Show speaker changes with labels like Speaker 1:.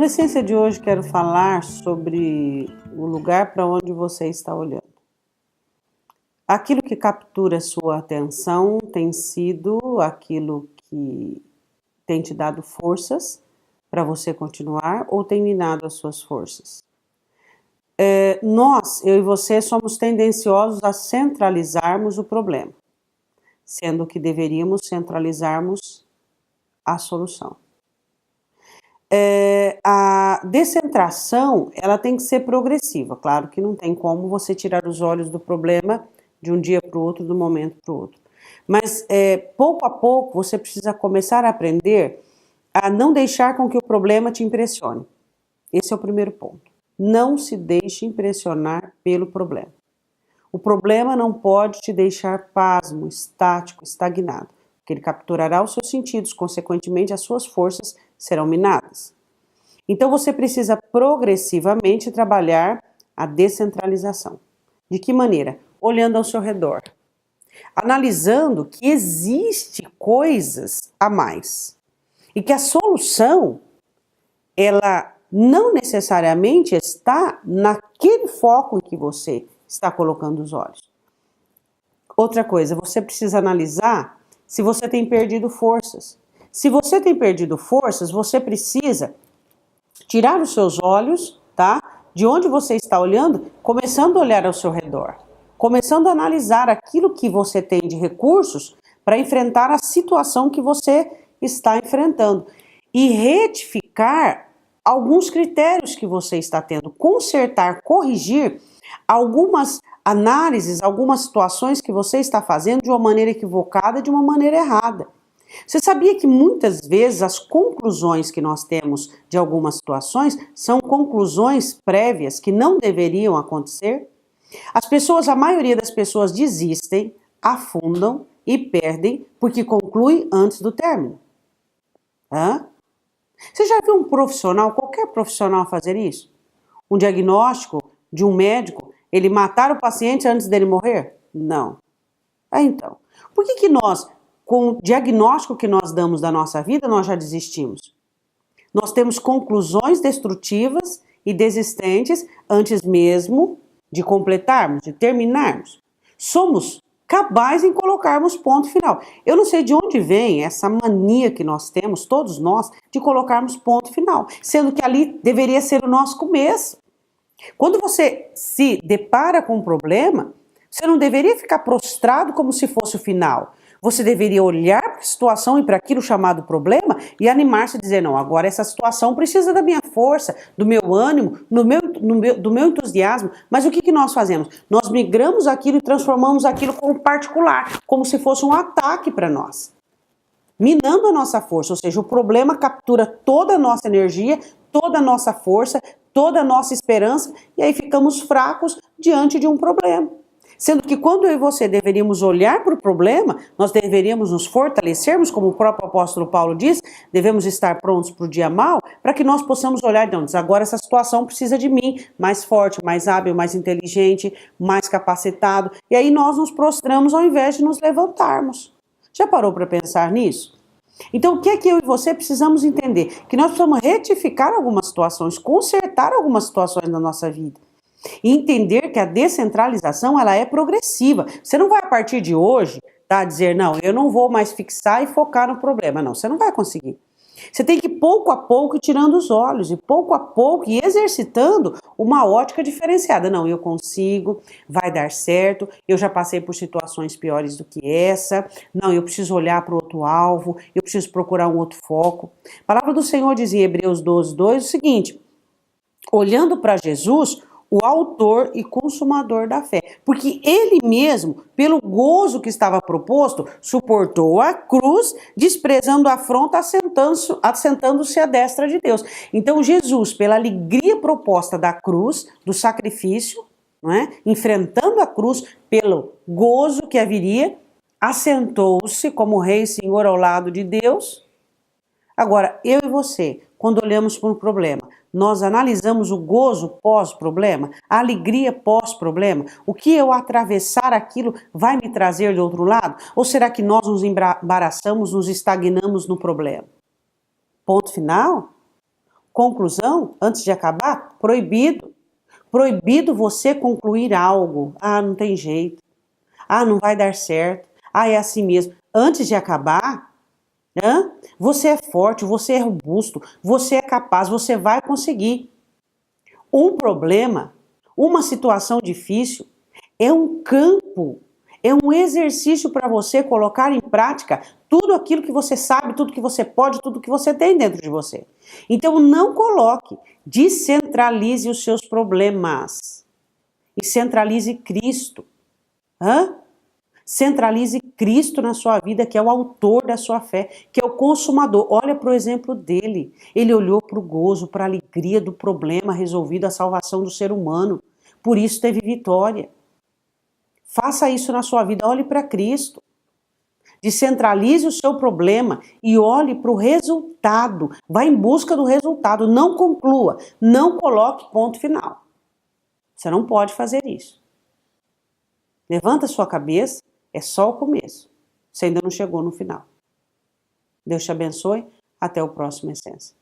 Speaker 1: No Essência de hoje quero falar sobre o lugar para onde você está olhando. Aquilo que captura sua atenção tem sido aquilo que tem te dado forças para você continuar ou tem minado as suas forças? Nós, eu e você, somos tendenciosos a centralizarmos o problema, sendo que deveríamos centralizarmos a solução. A descentração, ela tem que ser progressiva. Claro que não tem como você tirar os olhos do problema de um dia para o outro, de um momento para o outro. Mas pouco a pouco você precisa começar a aprender a não deixar com que o problema te impressione. Esse é o primeiro ponto. Não se deixe impressionar pelo problema. O problema não pode te deixar pasmo, estático, estagnado, porque ele capturará os seus sentidos, consequentemente as suas forças serão minadas. Então você precisa progressivamente trabalhar a descentralização. De que maneira? Olhando ao seu redor, analisando que existe coisas a mais e que a solução, ela não necessariamente está naquele foco em que você está colocando os olhos. Outra coisa, você precisa analisar se você tem perdido forças. Se você tem perdido forças, você precisa tirar os seus olhos, tá? De onde você está olhando, começando a olhar ao seu redor. Começando a analisar aquilo que você tem de recursos para enfrentar a situação que você está enfrentando. E retificar alguns critérios que você está tendo. Consertar, corrigir algumas análises, algumas situações que você está fazendo de uma maneira equivocada, de uma maneira errada. Você sabia que muitas vezes as conclusões que nós temos de algumas situações são conclusões prévias que não deveriam acontecer? A maioria das pessoas desistem, afundam e perdem porque conclui antes do término. Você já viu um profissional, qualquer profissional fazer isso? Um diagnóstico de um médico, ele matar o paciente antes dele morrer? Não. Então, por que nós, com o diagnóstico que nós damos da nossa vida, nós já desistimos? Nós temos conclusões destrutivas e desistentes antes mesmo de completarmos, de terminarmos. Somos cabais em colocarmos ponto final. Eu não sei de onde vem essa mania que nós temos, todos nós, de colocarmos ponto final, sendo que ali deveria ser o nosso começo. Quando você se depara com um problema, você não deveria ficar prostrado como se fosse o final. Você deveria olhar para a situação e para aquilo chamado problema e animar-se e dizer, não, agora essa situação precisa da minha força, do meu ânimo, do meu entusiasmo. Mas o que nós fazemos? Nós migramos aquilo e transformamos aquilo como particular, como se fosse um ataque para nós. Minando a nossa força, ou seja, o problema captura toda a nossa energia, toda a nossa força, toda a nossa esperança, e aí ficamos fracos diante de um problema. Sendo que quando eu e você deveríamos olhar para o problema, nós deveríamos nos fortalecermos, como o próprio apóstolo Paulo diz, devemos estar prontos para o dia mau, para que nós possamos olhar, então, agora essa situação precisa de mim, mais forte, mais hábil, mais inteligente, mais capacitado, e aí nós nos prostramos ao invés de nos levantarmos. Já parou para pensar nisso? Então, o que é que eu e você precisamos entender? Que nós precisamos retificar algumas situações, consertar algumas situações na nossa vida. E entender que a descentralização, ela é progressiva. Você não vai, a partir de hoje, dizer, não, eu não vou mais fixar e focar no problema. Não, você não vai conseguir. Você tem que, pouco a pouco, ir tirando os olhos, e pouco a pouco, ir exercitando uma ótica diferenciada. Não, eu consigo, vai dar certo, eu já passei por situações piores do que essa, não, eu preciso olhar para o outro alvo, eu preciso procurar um outro foco. A palavra do Senhor diz em Hebreus 12:2 o seguinte, olhando para Jesus, o autor e consumador da fé. Porque ele mesmo, pelo gozo que estava proposto, suportou a cruz, desprezando a afronta, assentando-se à destra de Deus. Então Jesus, pela alegria proposta da cruz, do sacrifício, não é? Enfrentando a cruz, pelo gozo que haveria, assentou-se como rei e senhor ao lado de Deus. Agora, eu e você, quando olhamos para um problema, nós analisamos o gozo pós-problema, a alegria pós-problema, o que eu atravessar aquilo vai me trazer do outro lado? Ou será que nós nos embaraçamos, nos estagnamos no problema? Ponto final? Conclusão, antes de acabar, proibido. Proibido você concluir algo. Ah, não tem jeito. Ah, não vai dar certo. Ah, é assim mesmo. Antes de acabar, você é forte, você é robusto, você é capaz, você vai conseguir. Um problema, uma situação difícil, é um campo, é um exercício para você colocar em prática tudo aquilo que você sabe, tudo que você pode, tudo que você tem dentro de você. Então não coloque, descentralize os seus problemas e centralize Cristo. Centralize Cristo na sua vida, que é o autor da sua fé, que é o consumador. Olha para o exemplo dele. Ele olhou para o gozo, para a alegria do problema resolvido, a salvação do ser humano. Por isso teve vitória. Faça isso na sua vida, olhe para Cristo. Descentralize o seu problema e olhe para o resultado. Vá em busca do resultado, não conclua, não coloque ponto final. Você não pode fazer isso. Levanta a sua cabeça, é só o começo. Você ainda não chegou no final. Deus te abençoe, até o próximo Essência.